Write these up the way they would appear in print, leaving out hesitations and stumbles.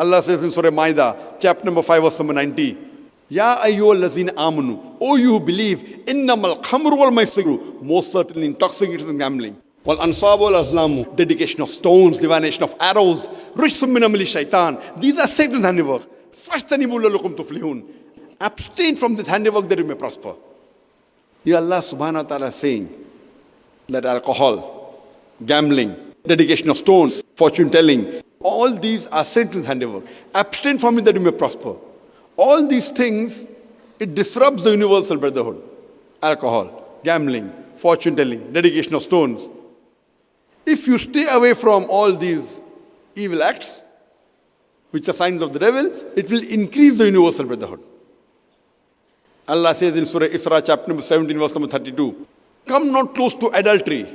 Allah says in Surah Maida, chapter number 5, verse number 90, Ya ayyuhal lazina amanu, O you who believe, innamal khamru wal maisiru, most certainly intoxicants and gambling. Wal ansabu wal azlamu, dedication of stones, divination of arrows, rishthum min amali shaitan. These are Satan's handiwork. Fashtanibu lalakum tuflihun. Abstain from this handiwork that you may prosper. Here Allah subhanahu wa ta'ala is saying that alcohol, gambling, dedication of stones, fortune telling, all these are Satan's handiwork. Abstain from it that you may prosper. All these things, it disrupts the universal brotherhood. Alcohol, gambling, fortune telling, dedication of stones. If you stay away from all these evil acts, which are signs of the devil, it will increase the universal brotherhood. Allah says in Surah Isra, chapter number 17, verse number 32, Come not close to adultery,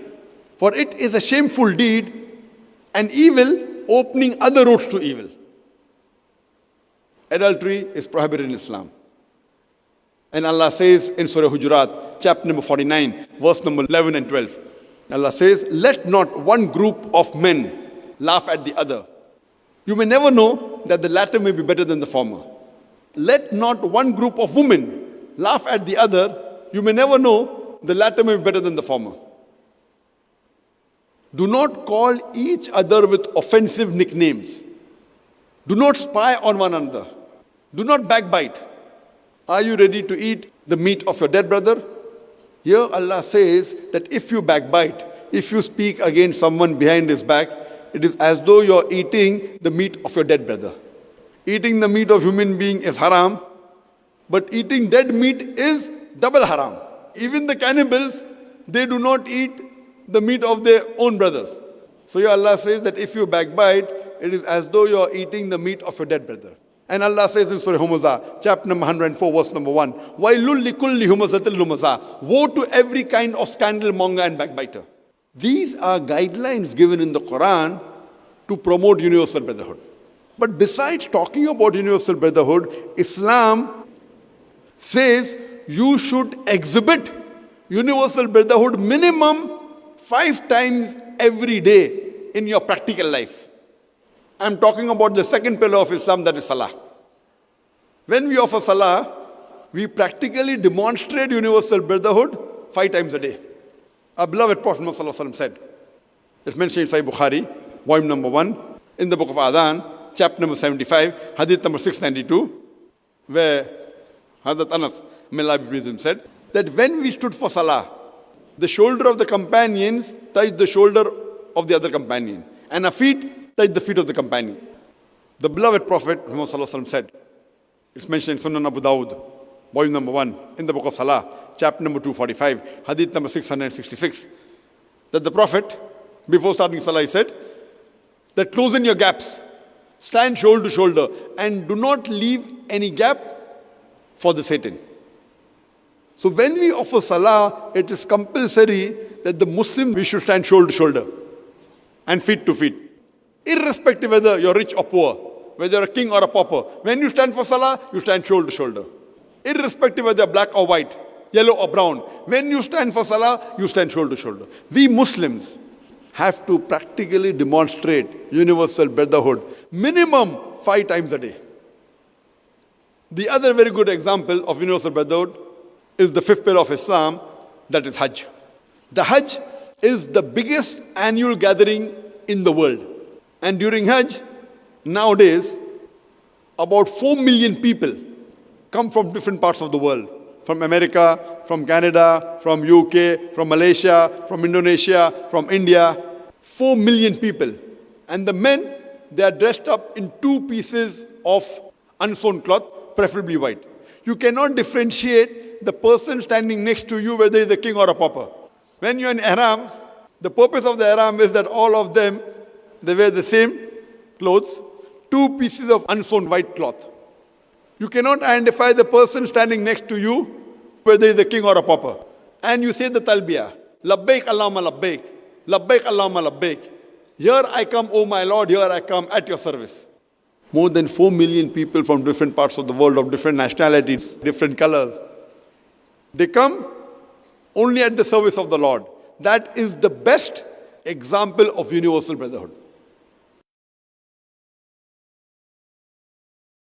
for it is a shameful deed, and evil opening other roads to evil. Adultery is prohibited in Islam. And Allah says in Surah Hujurat, chapter number 49, verse number 11 and 12, Allah says, Let not one group of men laugh at the other. You may never know that the latter may be better than the former. Let not one group of women laugh at the other. You may never know the latter may be better than the former. Do not call each other with offensive nicknames. Do not spy on one another. Do not backbite. Are you ready to eat the meat of your dead brother? Here Allah says that if you backbite, if you speak against someone behind his back, it is as though you're eating the meat of your dead brother. Eating the meat of human being is haram, but eating dead meat is double haram. Even the cannibals, they do not eat the meat of their own brothers. So here Allah says that if you backbite, it is as though you are eating the meat of your dead brother. And Allah says in Surah Humazah, chapter number 104, verse number 1, وَيْلُلْ لِكُلِّ هُمَزَةٍ لُمَزَةٍ. Woe to every kind of scandal monger and backbiter. These are guidelines given in the Quran to promote universal brotherhood. But besides talking about universal brotherhood, Islam says you should exhibit universal brotherhood minimum 5 times every day in your practical life. I'm talking about the second pillar of Islam, that is Salah. When we offer Salah, we practically demonstrate universal brotherhood 5 times a day. Our beloved Prophet Muhammad said, it's mentioned in Sahih Bukhari, volume number 1, in the book of Adhan, chapter number 75, hadith number 692, where Hazrat Anas, may Allah be pleased with him, said that when we stood for Salah, the shoulder of the companions touched the shoulder of the other companion, and our feet touched the feet of the companion. The beloved Prophet Muhammad said, it's mentioned in Sunan Abu Dawud, volume number 1, in the book of Salah, chapter number 245, hadith number 666, that the Prophet, before starting Salah, he said, that close in your gaps, stand shoulder to shoulder, and do not leave any gap for the Satan. So when we offer Salah, it is compulsory that the Muslim, we should stand shoulder to shoulder and feet to feet. Irrespective whether you're rich or poor, whether you're a king or a pauper, when you stand for Salah, you stand shoulder to shoulder. Irrespective whether you're black or white, yellow or brown, when you stand for Salah, you stand shoulder to shoulder. We Muslims have to practically demonstrate universal brotherhood minimum 5 times a day. The other very good example of universal brotherhood is the 5th pillar of Islam, that is Hajj. The Hajj is the biggest annual gathering in the world. And during Hajj, nowadays, about 4 million people come from different parts of the world. From America, from Canada, from UK, from Malaysia, from Indonesia, from India. 4 million people. And the men, they are dressed up in 2 pieces of unsewn cloth, preferably white. You cannot differentiate the person standing next to you whether he's a king or a pauper. When you're in ihram, the purpose of the ihram is that all of them, they wear the same clothes, 2 pieces of unsewn white cloth. You cannot identify the person standing next to you whether he's a king or a pauper. And you say the talbiyah, labbaik Allahumma labbaik, labbaik Allahumma labbaik. Here I come, O my Lord, here I come at your service. More than 4 million people from different parts of the world, of different nationalities, different colors. They come only at the service of the Lord. That is the best example of universal brotherhood.